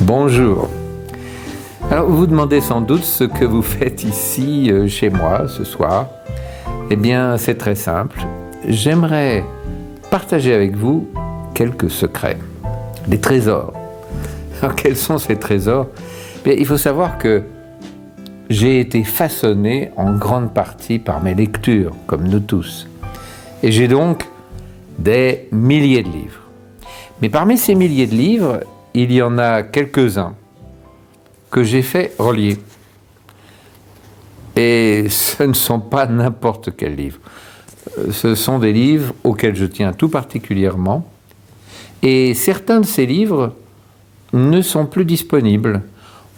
Bonjour. Alors vous vous demandez sans doute ce que vous faites ici chez moi ce soir. Eh bien c'est très simple. J'aimerais partager avec vous quelques secrets, des trésors. Alors quels sont ces trésors ? Bien, il faut savoir que j'ai été façonné en grande partie par mes lectures, comme nous tous. Et j'ai donc des milliers de livres. Mais parmi ces milliers de livres, il y en a quelques-uns que j'ai fait relier. Et ce ne sont pas n'importe quels livres. Ce sont des livres auxquels je tiens tout particulièrement. Et certains de ces livres ne sont plus disponibles.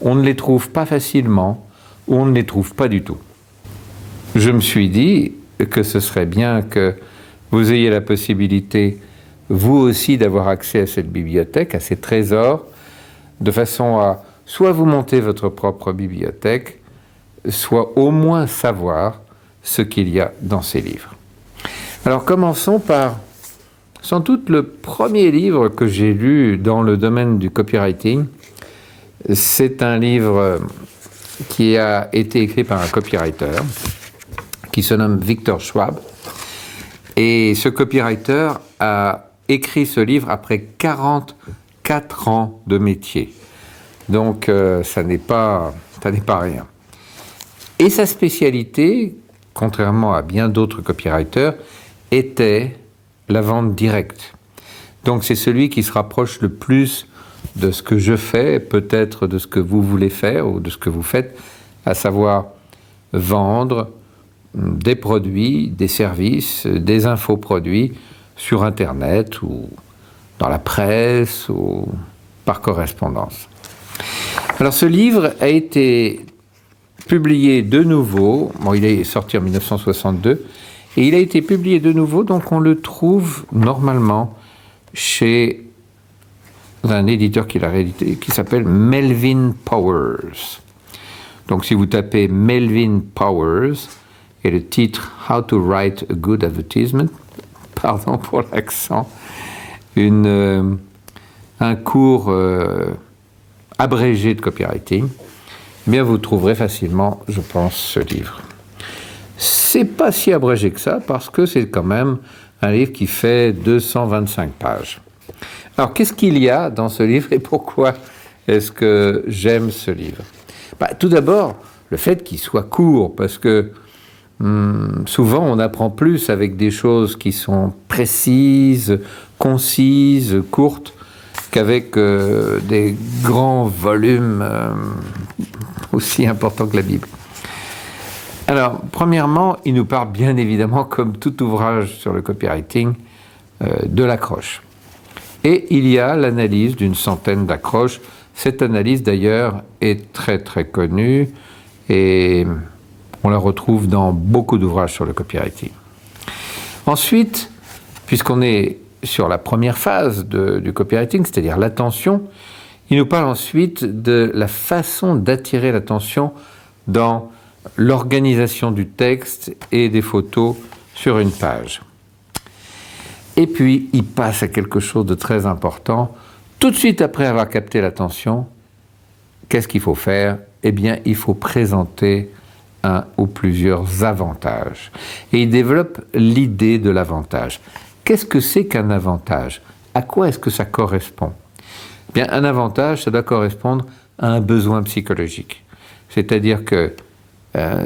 On ne les trouve pas facilement, ou on ne les trouve pas du tout. Je me suis dit que ce serait bien que vous ayez la possibilité, vous aussi, d'avoir accès à cette bibliothèque, à ces trésors, de façon à soit vous monter votre propre bibliothèque, soit au moins savoir ce qu'il y a dans ces livres. Alors commençons par, sans doute, le premier livre que j'ai lu dans le domaine du copywriting. C'est un livre qui a été écrit par un copywriter qui se nomme Victor Schwab. Et ce copywriter a écrit ce livre après 44 ans de métier. Donc ça n'est pas rien. Et sa spécialité, contrairement à bien d'autres copywriters, était la vente directe. Donc c'est celui qui se rapproche le plus de ce que je fais, peut-être de ce que vous voulez faire ou de ce que vous faites, à savoir vendre des produits, des services, des infoproduits sur Internet ou dans la presse ou par correspondance. Alors ce livre a été publié de nouveau, il est sorti en 1962, et il a été publié de nouveau, donc on le trouve normalement chez un éditeur qui l'a réédité, qui s'appelle Melvin Powers. Donc si vous tapez Melvin Powers, et le titre « How to write a good advertisement », pardon pour l'accent, un cours abrégé de copywriting, eh bien vous trouverez facilement, je pense, ce livre. C'est pas si abrégé que ça, parce que c'est quand même un livre qui fait 225 pages. Alors, qu'est-ce qu'il y a dans ce livre et pourquoi est-ce que j'aime ce livre ? Tout d'abord, le fait qu'il soit court, parce que souvent on apprend plus avec des choses qui sont précises, concises, courtes, qu'avec des grands volumes aussi importants que la Bible. Alors, premièrement, il nous parle bien évidemment, comme tout ouvrage sur le copywriting, de l'accroche. Et il y a l'analyse d'une centaine d'accroches. Cette analyse, d'ailleurs, est très très connue et on la retrouve dans beaucoup d'ouvrages sur le copywriting. Ensuite, puisqu'on est sur la première phase du copywriting, c'est-à-dire l'attention, il nous parle ensuite de la façon d'attirer l'attention dans l'organisation du texte et des photos sur une page. Et puis, il passe à quelque chose de très important. Tout de suite après avoir capté l'attention, qu'est-ce qu'il faut faire ? Eh bien, il faut présenter un ou plusieurs avantages. Et il développe l'idée de l'avantage. Qu'est-ce que c'est qu'un avantage ? À quoi est-ce que ça correspond ? Eh bien, un avantage, ça doit correspondre à un besoin psychologique. C'est-à-dire que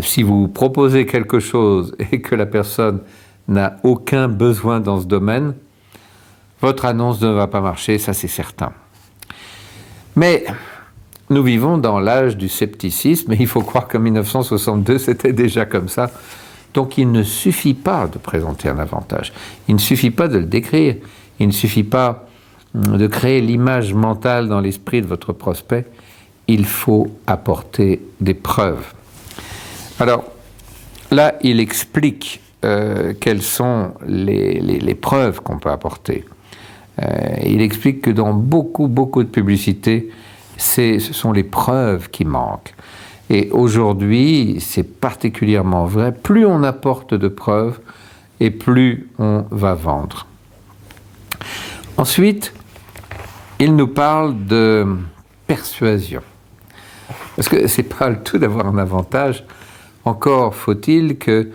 si vous proposez quelque chose et que la personne n'a aucun besoin dans ce domaine, votre annonce ne va pas marcher, ça c'est certain. Mais nous vivons dans l'âge du scepticisme et il faut croire qu'en 1962 c'était déjà comme ça. Donc il ne suffit pas de présenter un avantage, il ne suffit pas de le décrire, il ne suffit pas de créer l'image mentale dans l'esprit de votre prospect, il faut apporter des preuves. Alors là, il explique quelles sont les preuves qu'on peut apporter. Il explique que dans beaucoup de publicités, ce sont les preuves qui manquent. Et aujourd'hui, c'est particulièrement vrai. Plus on apporte de preuves, et plus on va vendre. Ensuite, il nous parle de persuasion. Parce que c'est pas le tout d'avoir un avantage. Encore faut-il que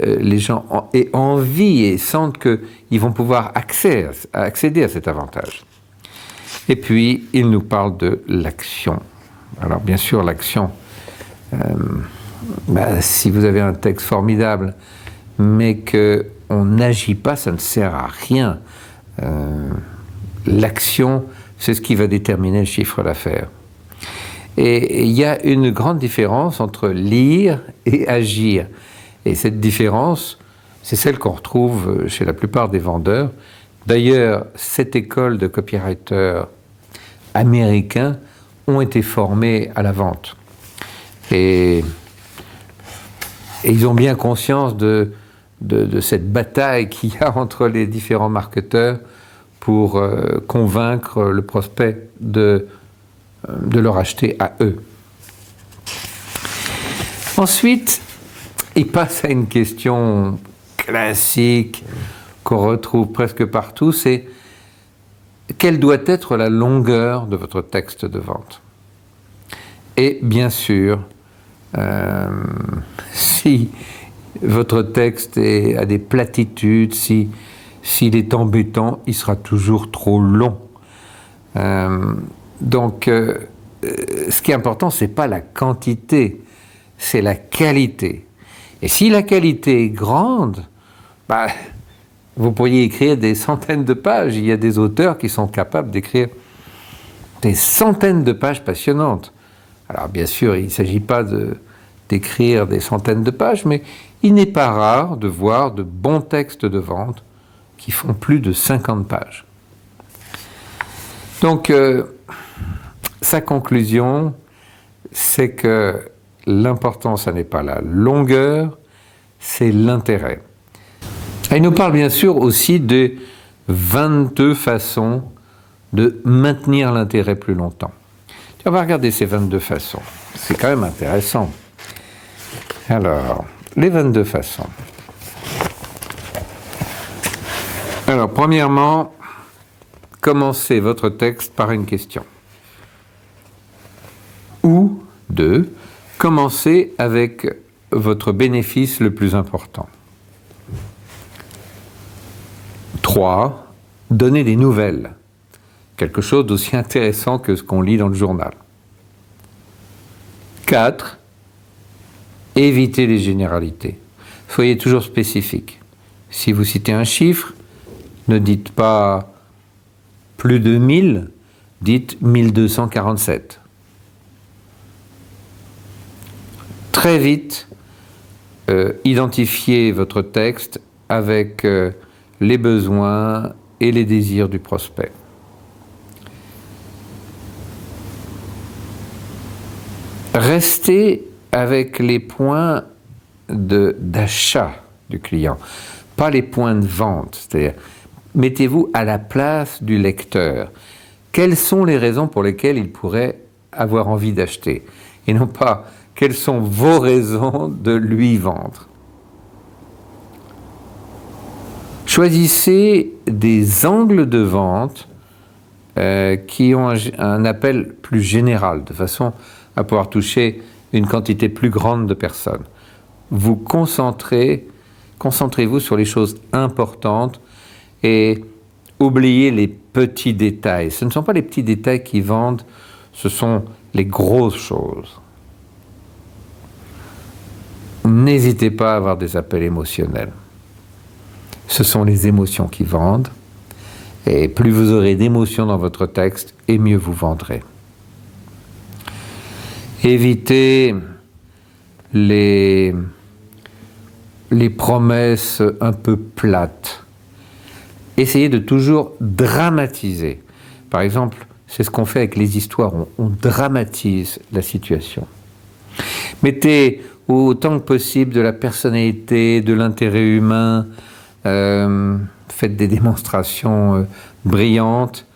les gens aient envie et sentent qu'ils vont pouvoir accéder à cet avantage. Et puis, il nous parle de l'action. Alors, bien sûr, l'action, si vous avez un texte formidable, mais qu'on n'agit pas, ça ne sert à rien. L'action, c'est ce qui va déterminer le chiffre d'affaires. Et il y a une grande différence entre lire et agir. Et cette différence, c'est celle qu'on retrouve chez la plupart des vendeurs. D'ailleurs, cette école de copywriters américains ont été formés à la vente. Et ils ont bien conscience de cette bataille qu'il y a entre les différents marketeurs pour convaincre le prospect de leur acheter à eux. Ensuite, il passe à une question classique qu'on retrouve presque partout, c'est quelle doit être la longueur de votre texte de vente? Et bien sûr, si votre texte a des platitudes, s'il est embêtant, il sera toujours trop long. Donc, ce qui est important, ce n'est pas la quantité, c'est la qualité. Et si la qualité est grande, vous pourriez écrire des centaines de pages. Il y a des auteurs qui sont capables d'écrire des centaines de pages passionnantes. Alors, bien sûr, il ne s'agit pas d'écrire des centaines de pages, mais il n'est pas rare de voir de bons textes de vente qui font plus de 50 pages. Donc, sa conclusion, c'est que l'important, ce n'est pas la longueur, c'est l'intérêt. Et il nous parle bien sûr aussi de 22 façons de maintenir l'intérêt plus longtemps. On va regarder ces 22 façons. C'est quand même intéressant. Alors, les 22 façons. Alors, premièrement, commencez votre texte par une question. Ou, 2, commencez avec votre bénéfice le plus important. 3, donnez des nouvelles. Quelque chose d'aussi intéressant que ce qu'on lit dans le journal. 4, évitez les généralités. Soyez toujours spécifique. Si vous citez un chiffre, ne dites pas plus de 1000, dites 1247. Très vite, identifiez votre texte avec les besoins et les désirs du prospect. Restez avec les points d'achat du client, pas les points de vente. C'est-à-dire, mettez-vous à la place du lecteur. Quelles sont les raisons pour lesquelles il pourrait avoir envie d'acheter? Et non pas quelles sont vos raisons de lui vendre. Choisissez des angles de vente qui ont un appel plus général, de façon à pouvoir toucher une quantité plus grande de personnes. Vous concentrez-vous sur les choses importantes et oubliez les petits détails. Ce ne sont pas les petits détails qui vendent, ce sont les grosses choses. N'hésitez pas à avoir des appels émotionnels. Ce sont les émotions qui vendent, et plus vous aurez d'émotions dans votre texte, et mieux vous vendrez. Évitez les promesses un peu plates. Essayez de toujours dramatiser. Par exemple, c'est ce qu'on fait avec les histoires, on dramatise la situation. Mettez autant que possible de la personnalité, de l'intérêt humain, faites des démonstrations brillantes,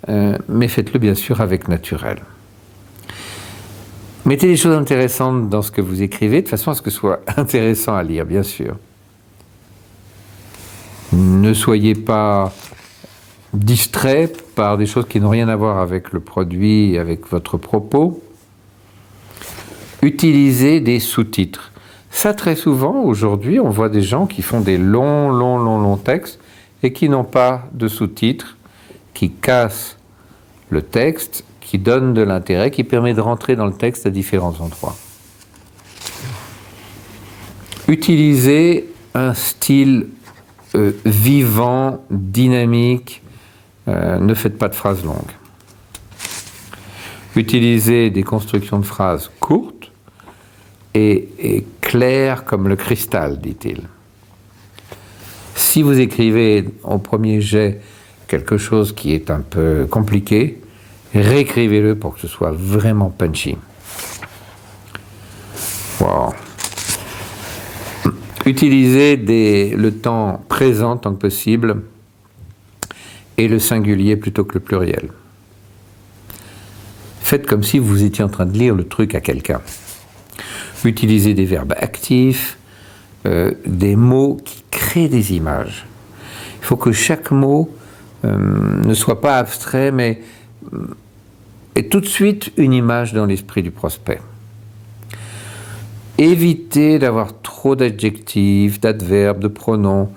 mais faites-le bien sûr avec naturel. Mettez des choses intéressantes dans ce que vous écrivez, de façon à ce que ce soit intéressant à lire, bien sûr. Ne soyez pas distrait par des choses qui n'ont rien à voir avec le produit, avec votre propos. Utilisez des sous-titres. Ça, très souvent, aujourd'hui, on voit des gens qui font des longs textes et qui n'ont pas de sous-titres, qui cassent le texte, qui donnent de l'intérêt, qui permet de rentrer dans le texte à différents endroits. Utilisez un style vivant, dynamique. Ne faites pas de phrases longues. Utilisez des constructions de phrases courtes et claires comme le cristal, dit-il. Si vous écrivez au premier jet quelque chose qui est un peu compliqué, réécrivez-le pour que ce soit vraiment punchy. Wow. Utilisez le temps présent tant que possible et le singulier plutôt que le pluriel. Faites comme si vous étiez en train de lire le truc à quelqu'un. Utilisez des verbes actifs, des mots qui créent des images. Il faut que chaque mot ne soit pas abstrait, mais ait tout de suite une image dans l'esprit du prospect. Évitez d'avoir trop d'adjectifs, d'adverbes, de pronoms.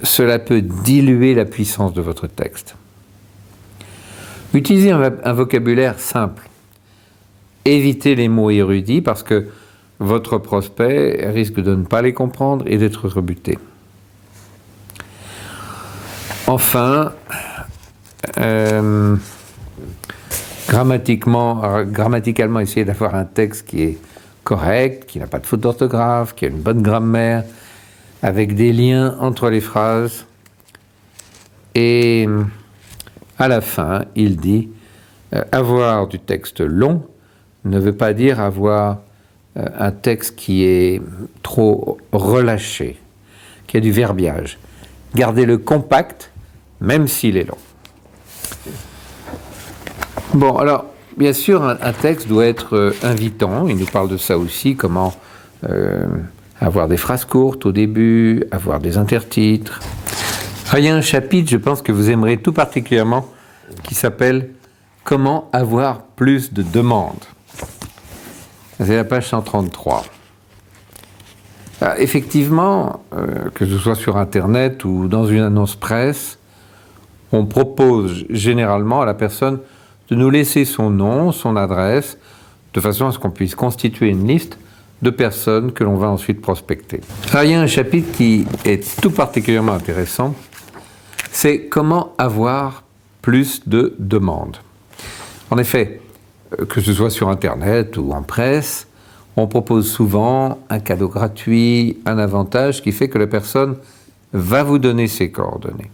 Cela peut diluer la puissance de votre texte. Utilisez un vocabulaire simple. Évitez les mots érudits parce que votre prospect risque de ne pas les comprendre et d'être rebuté. Enfin, grammaticalement, essayez d'avoir un texte qui est correct, qui n'a pas de faute d'orthographe, qui a une bonne grammaire, avec des liens entre les phrases. Et à la fin, il dit avoir du texte long ne veut pas dire avoir un texte qui est trop relâché, qui a du verbiage. Gardez-le compact, même s'il est long. Bon, alors, bien sûr, un texte doit être invitant. Il nous parle de ça aussi, comment avoir des phrases courtes au début, avoir des intertitres. Il y a un chapitre, je pense que vous aimerez tout particulièrement, qui s'appelle « Comment avoir plus de demandes ». C'est la page 133. Effectivement, que ce soit sur Internet ou dans une annonce presse, on propose généralement à la personne de nous laisser son nom, son adresse, de façon à ce qu'on puisse constituer une liste de personnes que l'on va ensuite prospecter. Alors, il y a un chapitre qui est tout particulièrement intéressant, c'est comment avoir plus de demandes. En effet, que ce soit sur Internet ou en presse, on propose souvent un cadeau gratuit, un avantage qui fait que la personne va vous donner ses coordonnées.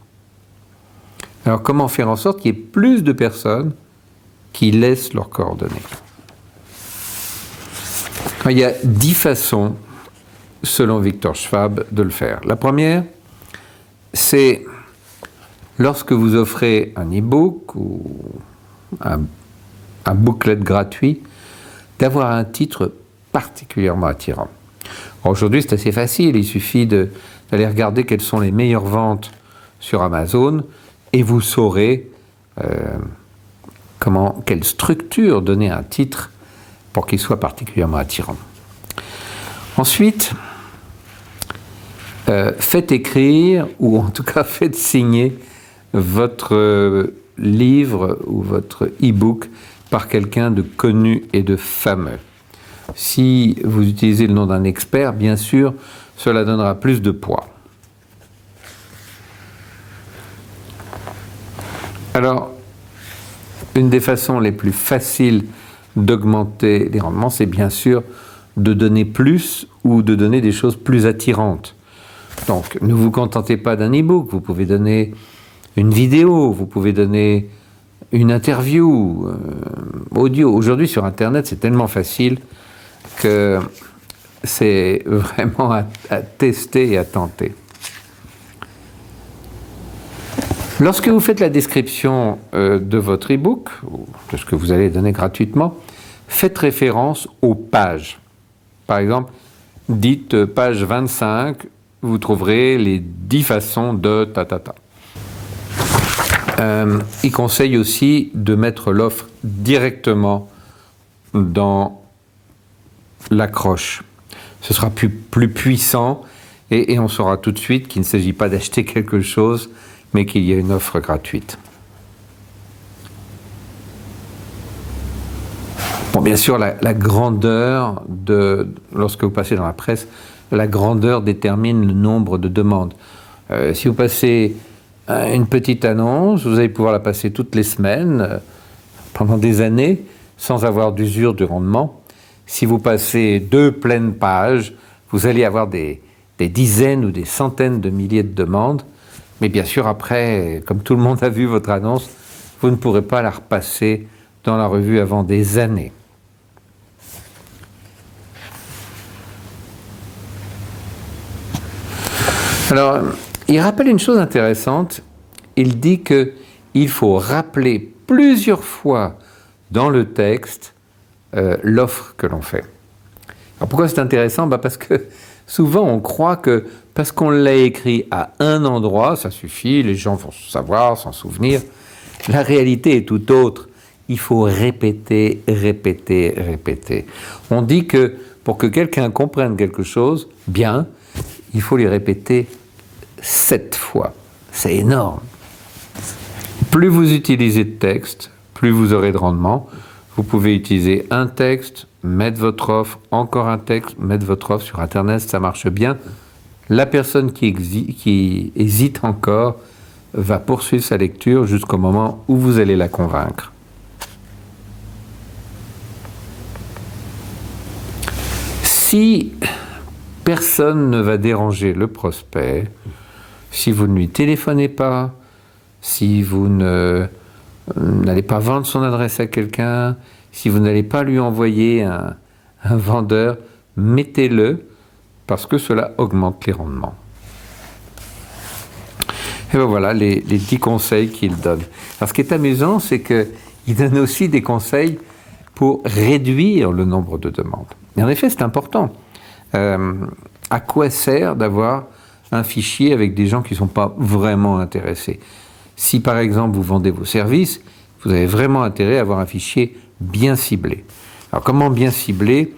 Alors, comment faire en sorte qu'il y ait plus de personnes qui laissent leurs coordonnées? Il y a 10 façons, selon Victor Schwab, de le faire. La première, c'est lorsque vous offrez un e-book ou un booklet gratuit, d'avoir un titre particulièrement attirant. Aujourd'hui, c'est assez facile, il suffit d'aller regarder quelles sont les meilleures ventes sur Amazon et vous saurez quelle structure donner à un titre pour qu'il soit particulièrement attirant. Ensuite, faites écrire, ou en tout cas faites signer votre livre ou votre e-book par quelqu'un de connu et de fameux. Si vous utilisez le nom d'un expert, bien sûr, cela donnera plus de poids. Alors, une des façons les plus faciles d'augmenter les rendements, c'est bien sûr de donner plus ou de donner des choses plus attirantes. Donc, ne vous contentez pas d'un e-book, vous pouvez donner une vidéo, vous pouvez donner une interview, audio. Aujourd'hui, sur Internet, c'est tellement facile que c'est vraiment à tester et à tenter. Lorsque vous faites la description de votre e-book, ou de ce que vous allez donner gratuitement, faites référence aux pages. Par exemple, dites page 25, vous trouverez les 10 façons de ta. Il conseille aussi de mettre l'offre directement dans l'accroche. Ce sera plus puissant et on saura tout de suite qu'il ne s'agit pas d'acheter quelque chose, mais qu'il y a une offre gratuite. Bon, bien sûr, la grandeur lorsque vous passez dans la presse, la grandeur détermine le nombre de demandes. Si vous passez une petite annonce, vous allez pouvoir la passer toutes les semaines, pendant des années, sans avoir d'usure du rendement. Si vous passez 2 pleines pages, vous allez avoir des dizaines ou des centaines de milliers de demandes. Mais bien sûr, après, comme tout le monde a vu votre annonce, vous ne pourrez pas la repasser dans la revue avant des années. Alors, il rappelle une chose intéressante. Il dit qu'il faut rappeler plusieurs fois dans le texte l'offre que l'on fait. Alors pourquoi c'est intéressant? Parce que souvent on croit que parce qu'on l'a écrit à un endroit, ça suffit, les gens vont savoir, s'en souvenir. La réalité est tout autre. Il faut répéter, répéter, répéter. On dit que pour que quelqu'un comprenne quelque chose bien, il faut les répéter 7 fois. C'est énorme. Plus vous utilisez de texte, plus vous aurez de rendement. Vous pouvez utiliser un texte, mettre votre offre, encore un texte, mettre votre offre sur Internet, ça marche bien. La personne qui hésite encore va poursuivre sa lecture jusqu'au moment où vous allez la convaincre. Si personne ne va déranger le prospect, si vous ne lui téléphonez pas, si vous n'allez pas vendre son adresse à quelqu'un, si vous n'allez pas lui envoyer un vendeur, mettez-le parce que cela augmente les rendements. Et bien voilà les 10 conseils qu'il donne. Alors ce qui est amusant, c'est qu'il donne aussi des conseils pour réduire le nombre de demandes. Et en effet, c'est important. À quoi sert d'avoir un fichier avec des gens qui ne sont pas vraiment intéressés? Si par exemple vous vendez vos services, vous avez vraiment intérêt à avoir un fichier bien ciblé. Alors comment bien cibler?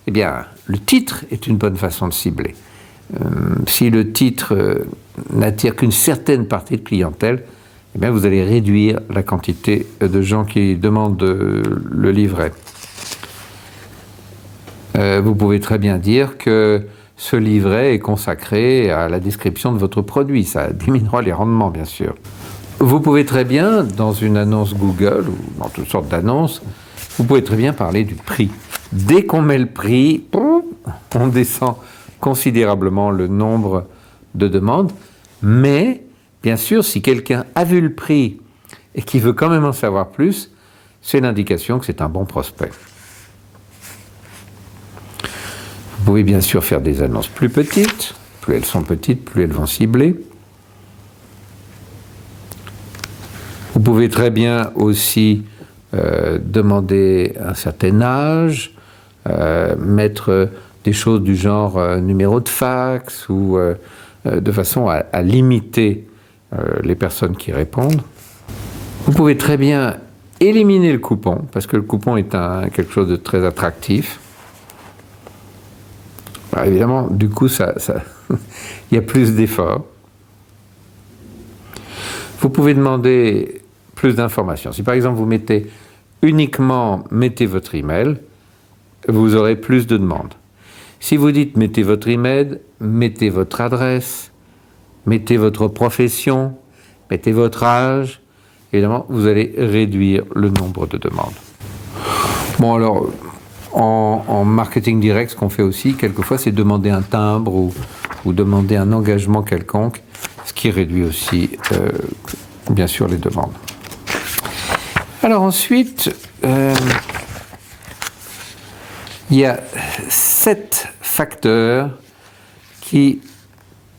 Eh bien, le titre est une bonne façon de cibler. Si le titre n'attire qu'une certaine partie de clientèle, eh bien vous allez réduire la quantité de gens qui demandent le livret. Vous pouvez très bien dire que ce livret est consacré à la description de votre produit. Ça diminuera les rendements, bien sûr. Vous pouvez très bien, dans une annonce Google ou dans toutes sortes d'annonces, vous pouvez très bien parler du prix. Dès qu'on met le prix, on descend considérablement le nombre de demandes. Mais, bien sûr, si quelqu'un a vu le prix et qui veut quand même en savoir plus, c'est l'indication que c'est un bon prospect. Vous pouvez bien sûr faire des annonces plus petites. Plus elles sont petites, plus elles vont cibler. Vous pouvez très bien aussi demander un certain âge, mettre des choses du genre numéro de fax ou de façon à limiter les personnes qui répondent. Vous pouvez très bien éliminer le coupon, parce que le coupon est quelque chose de très attractif. Alors évidemment, du coup, il y a plus d'efforts. Vous pouvez demander plus d'informations. Si par exemple vous mettez votre email, vous aurez plus de demandes. Si vous dites mettez votre email, mettez votre adresse, mettez votre profession, mettez votre âge, évidemment, vous allez réduire le nombre de demandes. Bon alors, en marketing direct, ce qu'on fait aussi, quelquefois, c'est demander un timbre ou demander un engagement quelconque, ce qui réduit aussi, bien sûr, les demandes. Alors ensuite, il y a 7 facteurs qui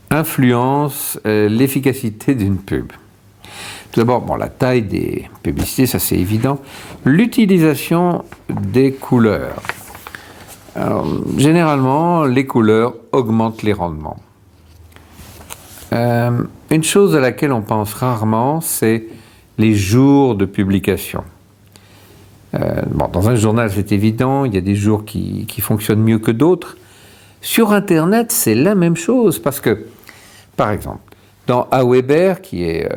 influencent l'efficacité d'une pub. Tout d'abord, la taille des publicités, ça c'est évident. L'utilisation des couleurs. Alors, généralement, les couleurs augmentent les rendements. Une chose à laquelle on pense rarement, c'est les jours de publication. Dans un journal, c'est évident, il y a des jours qui fonctionnent mieux que d'autres. Sur Internet, c'est la même chose, parce que, par exemple, dans Aweber, qui est,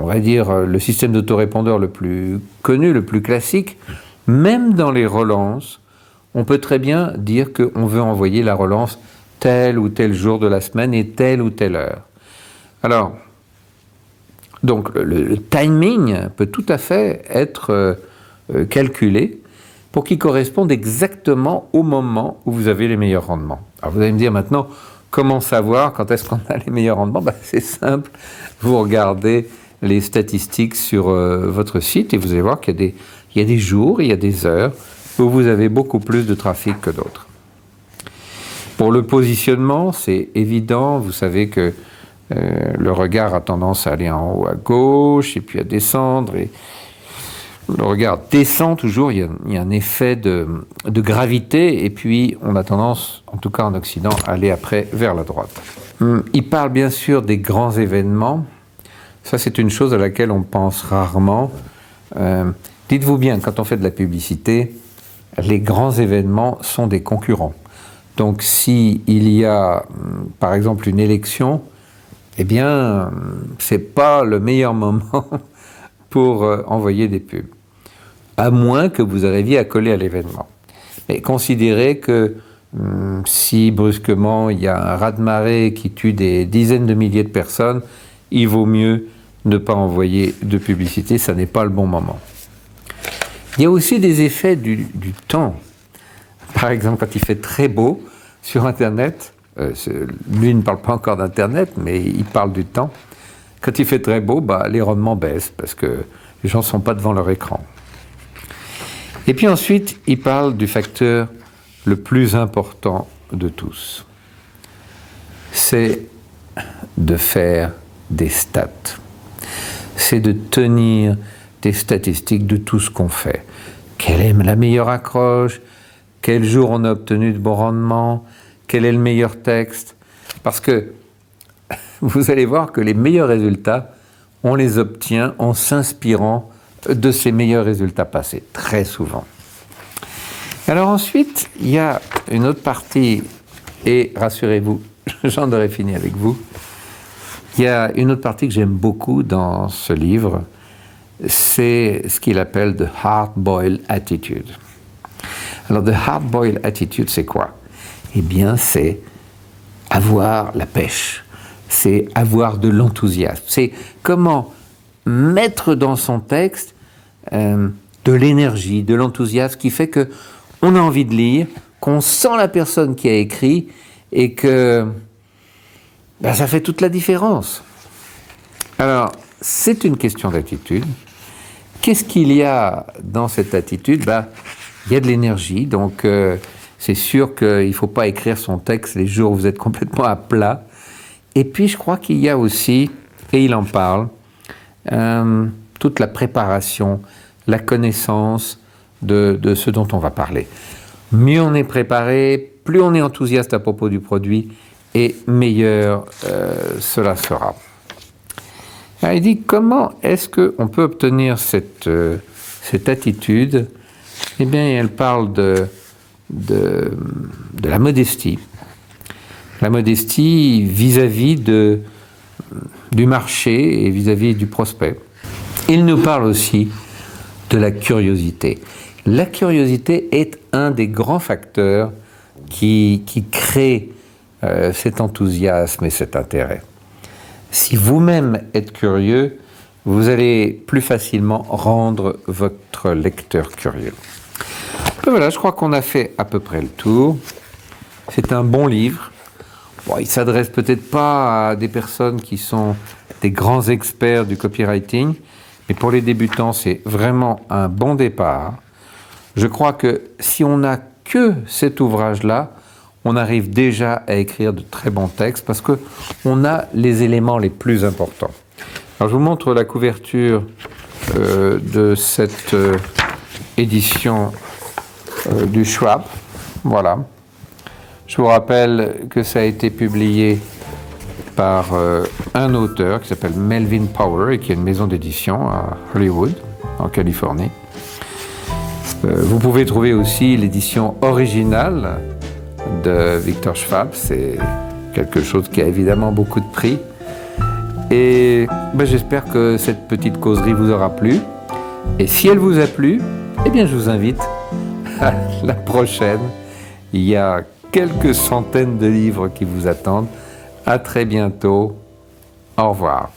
on va dire, le système d'autorépondeur le plus connu, le plus classique, même dans les relances, on peut très bien dire qu'on veut envoyer la relance tel ou tel jour de la semaine et telle ou telle heure. Alors, donc le timing peut tout à fait être calculé pour qu'il corresponde exactement au moment où vous avez les meilleurs rendements. Alors vous allez me dire maintenant, comment savoir quand est-ce qu'on a les meilleurs rendements? C'est simple, vous regardez les statistiques sur votre site et vous allez voir qu'il y a des jours, il y a des heures où vous avez beaucoup plus de trafic que d'autres. Pour le positionnement, c'est évident, vous savez que le regard a tendance à aller en haut à gauche et puis à descendre, et le regard descend toujours, il y a un effet de gravité, et puis on a tendance, en tout cas en Occident, à aller après vers la droite. Il parle bien sûr des grands événements. Ça, c'est une chose à laquelle on pense rarement. Dites-vous bien, quand on fait de la publicité, les grands événements sont des concurrents. Donc s'il y a, par exemple, une élection, eh bien, c'est pas le meilleur moment pour envoyer des pubs, à moins que vous arriviez à coller à l'événement. Mais considérez que si brusquement il y a un raz-de-marée qui tue des dizaines de milliers de personnes, il vaut mieux ne pas envoyer de publicité, ça n'est pas le bon moment. Il y a aussi des effets du temps. Par exemple, quand il fait très beau sur Internet, lui ne parle pas encore d'Internet, mais il parle du temps. Quand il fait très beau, les rendements baissent parce que les gens ne sont pas devant leur écran. Et puis ensuite, il parle du facteur le plus important de tous. C'est de faire des stats. C'est de tenir des statistiques de tout ce qu'on fait. Quelle est la meilleure accroche? Quel jour on a obtenu de bons rendements? Quel est le meilleur texte? Parce que vous allez voir que les meilleurs résultats, on les obtient en s'inspirant de ces meilleurs résultats passés, très souvent. Alors ensuite, il y a une autre partie, et rassurez-vous, j'en aurai fini avec vous. Il y a une autre partie que j'aime beaucoup dans ce livre, c'est ce qu'il appelle « the hard-boiled attitude ». Alors, « the hard-boiled attitude », c'est quoi? Eh bien, c'est avoir la pêche, c'est avoir de l'enthousiasme, c'est comment mettre dans son texte de l'énergie, de l'enthousiasme qui fait qu'on a envie de lire, qu'on sent la personne qui a écrit et que ça fait toute la différence. Alors, c'est une question d'attitude. Qu'est-ce qu'il y a dans cette attitude? Il y a de l'énergie, donc c'est sûr qu'il ne faut pas écrire son texte les jours où vous êtes complètement à plat. Et puis je crois qu'il y a aussi, et il en parle, toute la préparation, la connaissance de ce dont on va parler. Mieux on est préparé, plus on est enthousiaste à propos du produit, et meilleur cela sera. Alors, il dit comment est-ce qu'on peut obtenir cette attitude? Eh bien, elle parle de la modestie. La modestie vis-à-vis du marché et vis-à-vis du prospect. Il nous parle aussi de la curiosité. La curiosité est un des grands facteurs qui crée cet enthousiasme et cet intérêt. Si vous-même êtes curieux, vous allez plus facilement rendre votre lecteur curieux. Et voilà, je crois qu'on a fait à peu près le tour. C'est un bon livre. Bon, il ne s'adresse peut-être pas à des personnes qui sont des grands experts du copywriting, mais pour les débutants, c'est vraiment un bon départ. Je crois que si on n'a que cet ouvrage-là, on arrive déjà à écrire de très bons textes parce qu'on a les éléments les plus importants. Alors, je vous montre la couverture de cette édition du Schwab. Voilà. Je vous rappelle que ça a été publié par un auteur qui s'appelle Melvin Power et qui a une maison d'édition à Hollywood, en Californie. Vous pouvez trouver aussi l'édition originale de Victor Schwab. C'est quelque chose qui a évidemment beaucoup de prix. Et j'espère que cette petite causerie vous aura plu. Et si elle vous a plu, eh bien je vous invite à la prochaine. Il y a quelques centaines de livres qui vous attendent. À très bientôt. Au revoir.